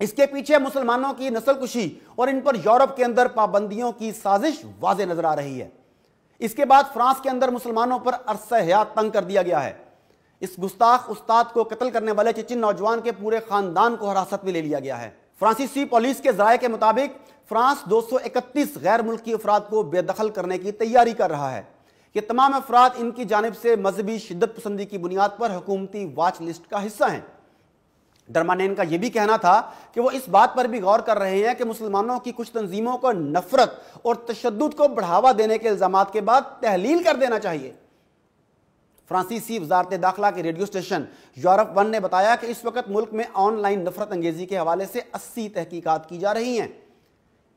اس کے پیچھے مسلمانوں کی نسل کشی اور ان پر یورپ کے اندر پابندیوں کی سازش واضح نظر آ رہی ہے۔ اس کے بعد فرانس کے اندر مسلمانوں پر عرصہ حیات تنگ کر دیا گیا ہے۔ اس گستاخ استاد کو قتل کرنے والے چچن نوجوان کے پورے خاندان کو حراست میں لے لیا گیا ہے۔ فرانسیسی پولیس کے ذرائع کے مطابق فرانس 231 غیر ملکی افراد کو بے دخل کرنے کی تیاری کر رہا ہے۔ یہ تمام افراد ان کی جانب سے مذہبی شدت پسندی کی بنیاد پر حکومتی واچ لسٹ کا حصہ ہیں۔ ڈرمانین کا یہ بھی کہنا تھا کہ وہ اس بات پر بھی غور کر رہے ہیں کہ مسلمانوں کی کچھ تنظیموں کو نفرت اور تشدد کو بڑھاوا دینے کے الزامات کے بعد تحلیل کر دینا چاہیے۔ فرانسیسی وزارت داخلہ کے ریڈیو اسٹیشن یورپ 1 نے بتایا کہ اس وقت ملک میں آن لائن نفرت انگیزی کے حوالے سے 80 تحقیقات کی جا رہی ہیں۔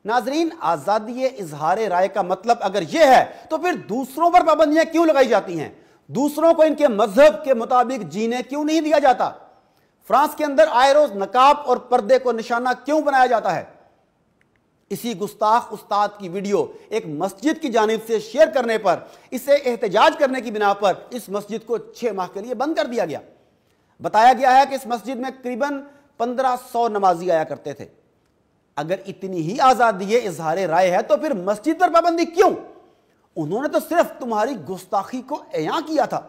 ناظرین، آزادی اظہار رائے کا مطلب اگر یہ ہے تو پھر دوسروں پر پابندیاں کیوں لگائی جاتی ہیں؟ دوسروں کو ان کے مذہب کے مطابق جینے کیوں نہیں دیا جاتا؟ فرانس کے اندر آئے روز نقاب اور پردے کو نشانہ کیوں بنایا جاتا ہے؟ اسی گستاخ استاد کی ویڈیو ایک مسجد کی جانب سے شیئر کرنے پر، اسے احتجاج کرنے کی بنا پر اس مسجد کو 6 ماہ کے لیے بند کر دیا گیا۔ بتایا گیا ہے کہ اس مسجد میں قریباً 1500 نمازی آیا کرتے تھے۔ اگر اتنی ہی آزادی اظہار رائے ہے تو پھر مسجد پر پابندی کیوں؟ انہوں نے تو صرف تمہاری گستاخی کو عیاں کیا تھا۔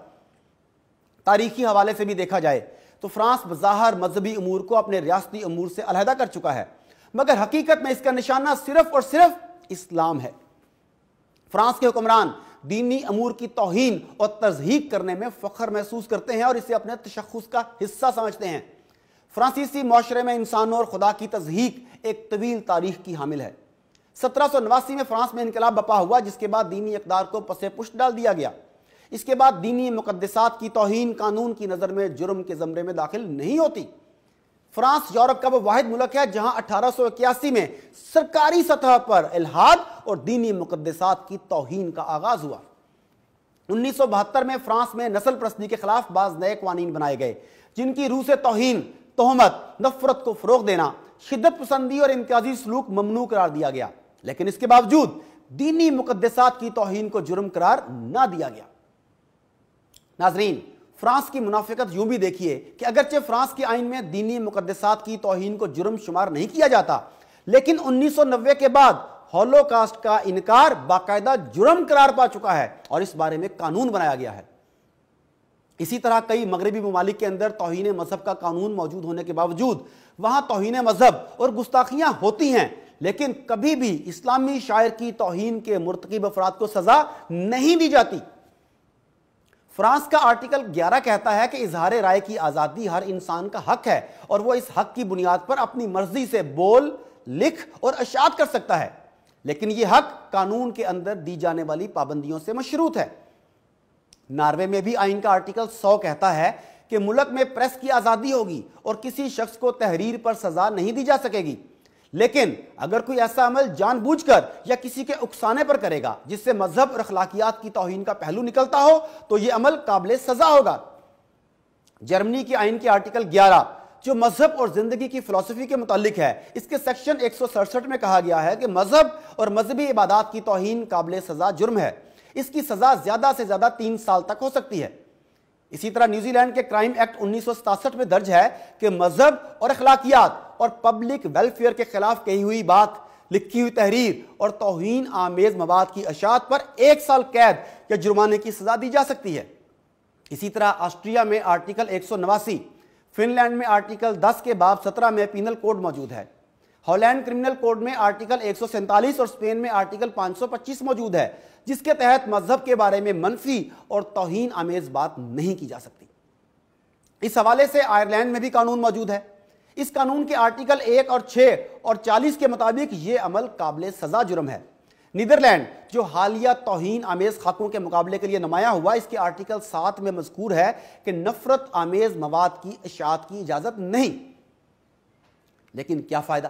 تاریخی حوالے سے بھی دیکھا جائے تو فرانس بظاہر مذہبی امور کو اپنے ریاستی امور سے علیحدہ کر چکا ہے، مگر حقیقت میں اس کا نشانہ صرف اور صرف اسلام ہے۔ فرانس کے حکمران دینی امور کی توہین اور تضحیق کرنے میں فخر محسوس کرتے ہیں اور اسے اپنے تشخص کا حصہ سمجھتے ہیں۔ فرانسیسی معاشرے میں انسانوں اور خدا کی تضحیق ایک طویل تاریخ کی حامل ہے۔ 1789 میں فرانس میں انقلاب برپا ہوا، جس کے بعد دینی اقدار کو پس پشت ڈال دیا گیا۔ اس کے بعد دینی مقدسات کی توہین قانون کی نظر میں جرم کے زمرے میں داخل نہیں ہوتی۔ فرانس یورپ کا وہ واحد ملک ہے جہاں 1881 میں سرکاری سطح پر الحاد اور دینی مقدسات کی توہین کا آغاز ہوا۔ 1972 میں فرانس میں نسل پرستی کے خلاف بعض نئے قوانین بنائے گئے، جن کی روح سے توہین، تہمت، نفرت کو فروغ دینا، شدت پسندی اور امتیازی سلوک ممنوع قرار دیا گیا، لیکن اس کے باوجود دینی مقدسات کی توہین کو جرم قرار نہ دیا گیا۔ ناظرین، فرانس کی منافقت یوں بھی دیکھیے کہ اگرچہ فرانس کے آئین میں دینی مقدسات کی توہین کو جرم شمار نہیں کیا جاتا، لیکن 1990 کے بعد ہولوکاسٹ کا انکار باقاعدہ جرم قرار پا چکا ہے اور اس بارے میں قانون بنایا گیا ہے۔ اسی طرح کئی مغربی ممالک کے اندر توہین مذہب کا قانون موجود ہونے کے باوجود وہاں توہین مذہب اور گستاخیاں ہوتی ہیں، لیکن کبھی بھی اسلامی شاعر کی توہین کے مرتکب افراد کو سزا نہیں دی جاتی۔ فرانس کا آرٹیکل 11 کہتا ہے کہ اظہار رائے کی آزادی ہر انسان کا حق ہے اور وہ اس حق کی بنیاد پر اپنی مرضی سے بول، لکھ اور اشاعت کر سکتا ہے، لیکن یہ حق قانون کے اندر دی جانے والی پابندیوں سے مشروط ہے۔ ناروے میں بھی آئین کا آرٹیکل 100 کہتا ہے کہ ملک میں پریس کی آزادی ہوگی اور کسی شخص کو تحریر پر سزا نہیں دی جا سکے گی، لیکن اگر کوئی ایسا عمل جان بوجھ کر یا کسی کے اکسانے پر کرے گا جس سے مذہب اور اخلاقیات کی توہین کا پہلو نکلتا ہو تو یہ عمل قابل سزا ہوگا۔ جرمنی کے آئین کے آرٹیکل 11 جو مذہب اور زندگی کی فلسفی کے متعلق ہے، اس کے سیکشن 167 میں کہا گیا ہے کہ مذہب اور مذہبی عبادات کی توہین قابل سزا جرم ہے۔ اس کی سزا زیادہ سے زیادہ 3 سال تک ہو سکتی ہے۔ اسی طرح نیوزی لینڈ کے کرائم ایکٹ 1967 میں درج ہے کہ مذہب اور اخلاقیات اور پبلک ویلفیئر کے خلاف کہی ہوئی بات، لکھی ہوئی تحریر اور توہین آمیز مواد کی اشاعت پر 1 سال قید یا جرمانے کی سزا دی جا سکتی ہے۔ اسی طرح آسٹریا میں آرٹیکل 189، فن لینڈ میں آرٹیکل 10 کے باب 17 میں پینل کوڈ موجود ہے، ہالینڈ کرمنل کوڈ میں آرٹیکل 147 اور اسپین میں آرٹیکل 525 موجود ہے، جس کے تحت مذہب کے بارے میں منفی اور توہین آمیز بات نہیں کی جا سکتی۔ اس حوالے سے آئرلینڈ میں بھی قانون موجود ہے۔ اس قانون کے آرٹیکل 1 اور 6 اور 40 کے مطابق یہ عمل قابل سزا جرم ہے۔ نیدرلینڈ جو حالیہ توہین آمیز خاکوں کے مقابلے کے لیے نمایاں ہوا، اس کے آرٹیکل 7 میں مذکور ہے کہ نفرت آمیز مواد کی اشاعت کی اجازت نہیں۔ لیکن کیا فائدہ؟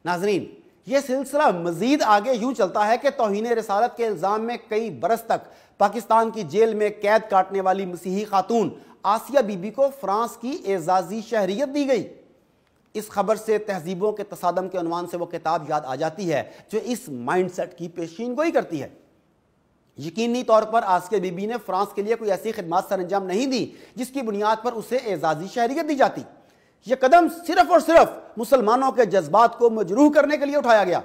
ناظرین، یہ سلسلہ مزید آگے یوں چلتا ہے کہ توہین رسالت کے الزام میں کئی برس تک پاکستان کی جیل میں قید کاٹنے والی مسیحی خاتون آسیہ بی بی کو فرانس کی اعزازی شہریت دی گئی۔ اس خبر سے تہذیبوں کے تصادم کے عنوان سے وہ کتاب یاد آ جاتی ہے جو اس مائنڈ سیٹ کی پیشین گوئی کرتی ہے۔ یقینی طور پر آسیہ بی بی نے فرانس کے لیے کوئی ایسی خدمات سر انجام نہیں دی جس کی بنیاد پر اسے اعزازی شہریت دی جاتی۔ یہ قدم صرف اور صرف مسلمانوں کے جذبات کو مجروح کرنے کے لیے اٹھایا گیا۔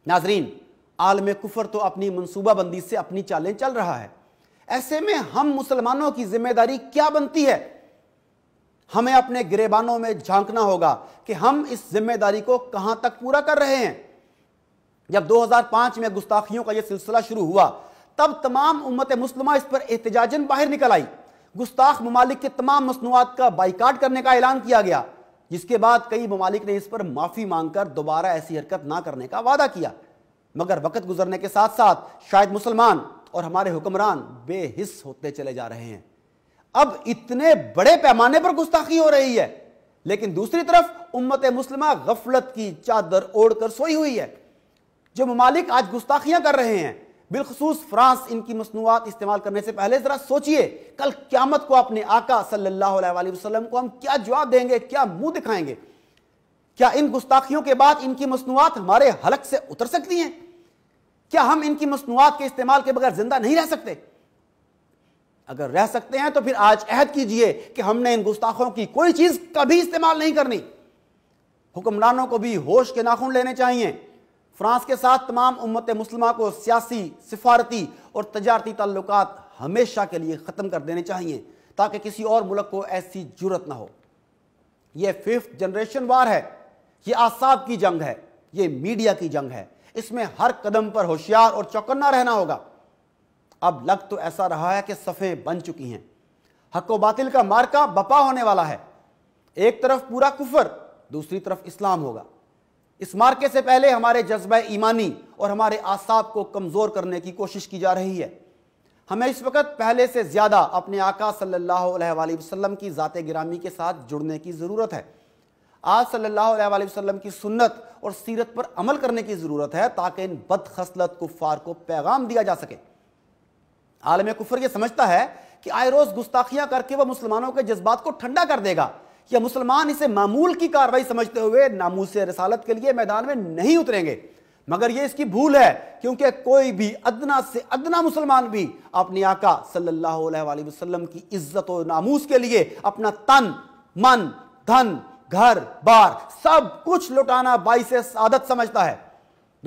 ناظرین، عالم کفر تو اپنی منصوبہ بندی سے اپنی چالیں چل رہا ہے۔ ایسے میں ہم مسلمانوں کی ذمہ داری کیا بنتی ہے؟ ہمیں اپنے گریبانوں میں جھانکنا ہوگا کہ ہم اس ذمہ داری کو کہاں تک پورا کر رہے ہیں۔ جب 2005 میں گستاخیوں کا یہ سلسلہ شروع ہوا، تب تمام امت مسلمہ اس پر احتجاجاً باہر نکل آئی۔ گستاخ ممالک کے تمام مصنوعات کا بائیکاٹ کرنے کا اعلان کیا گیا، جس کے بعد کئی ممالک نے اس پر معافی مانگ کر دوبارہ ایسی حرکت نہ کرنے کا وعدہ کیا۔ مگر وقت گزرنے کے ساتھ ساتھ شاید مسلمان اور ہمارے حکمران بے حس ہوتے چلے جا رہے ہیں۔ اب اتنے بڑے پیمانے پر گستاخی ہو رہی ہے، لیکن دوسری طرف امت مسلمہ غفلت کی چادر اوڑھ کر سوئی ہوئی ہے۔ جو ممالک آج گستاخیاں کر رہے ہیں، بالخصوص فرانس، ان کی مصنوعات استعمال کرنے سے پہلے ذرا سوچئے کل قیامت کو اپنے آقا صلی اللہ علیہ وآلہ وسلم کو ہم کیا جواب دیں گے، کیا منہ دکھائیں گے؟ کیا ان گستاخیوں کے بعد ان کی مصنوعات ہمارے حلق سے اتر سکتی ہیں؟ کیا ہم ان کی مصنوعات کے استعمال کے بغیر زندہ نہیں رہ سکتے؟ اگر رہ سکتے ہیں تو پھر آج عہد کیجئے کہ ہم نے ان گستاخوں کی کوئی چیز کبھی استعمال نہیں کرنی۔ حکمرانوں کو بھی ہوش کے ناخن لینے چاہیے۔ فرانس کے ساتھ تمام امت مسلمہ کو سیاسی، سفارتی اور تجارتی تعلقات ہمیشہ کے لیے ختم کر دینے چاہیے، تاکہ کسی اور ملک کو ایسی جرت نہ ہو۔ یہ 5th جنریشن وار ہے، یہ اعصاب کی جنگ ہے، یہ میڈیا کی جنگ ہے۔ اس میں ہر قدم پر ہوشیار اور چوکنا رہنا ہوگا۔ اب لگ تو ایسا رہا ہے کہ صفیں بن چکی ہیں۔ حق و باطل کا مارکا بپا ہونے والا ہے۔ ایک طرف پورا کفر، دوسری طرف اسلام ہوگا۔ اس مارکے سے پہلے ہمارے جذبہ ایمانی اور ہمارے اعصاب کو کمزور کرنے کی کوشش کی جا رہی ہے۔ ہمیں اس وقت پہلے سے زیادہ اپنے آقا صلی اللہ علیہ وآلہ وسلم کی ذات گرامی کے ساتھ جڑنے کی ضرورت ہے۔ آج صلی اللہ علیہ وآلہ وسلم کی سنت اور سیرت پر عمل کرنے کی ضرورت ہے، تاکہ ان بد خصلت کفار کو پیغام دیا جا سکے۔ عالم کفر یہ سمجھتا ہے کہ آئے روز گستاخیاں کر کے وہ مسلمانوں کے جذبات کو ٹھنڈا کر دے گا، یا مسلمان اسے معمول کی کارروائی سمجھتے ہوئے ناموس رسالت کے لیے میدان میں نہیں اتریں گے۔ مگر یہ اس کی بھول ہے، کیونکہ کوئی بھی ادنا سے ادنا مسلمان بھی اپنی آقا صلی اللہ علیہ وآلہ وسلم کی عزت و ناموس کے لیے اپنا تن، من، دھن، گھر بار سب کچھ لٹانا باعث سعادت سمجھتا ہے۔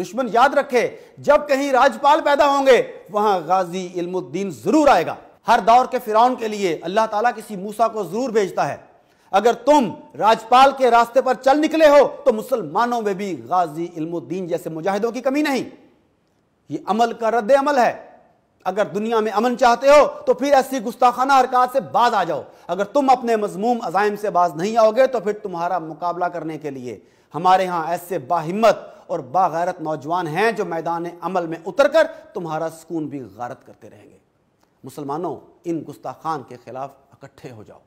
دشمن یاد رکھے، جب کہیں راجپال پیدا ہوں گے، وہاں غازی علم الدین ضرور آئے گا۔ ہر دور کے فرعون کے لیے اللہ تعالیٰ کسی موسیٰ کو ضرور بھیجتا ہے۔ اگر تم راجپال کے راستے پر چل نکلے ہو تو مسلمانوں میں بھی غازی علم الدین جیسے مجاہدوں کی کمی نہیں۔ یہ عمل کا رد عمل ہے۔ اگر دنیا میں امن چاہتے ہو تو پھر ایسی گستاخانہ حرکات سے باز آ جاؤ۔ اگر تم اپنے مذموم عزائم سے باز نہیں آؤ گے تو پھر تمہارا مقابلہ کرنے کے لیے ہمارے ہاں ایسے باہمت اور باغیرت نوجوان ہیں جو میدان عمل میں اتر کر تمہارا سکون بھی غارت کرتے رہیں گے۔ مسلمانوں، ان گستاخان کے خلاف اکٹھے ہو جاؤ۔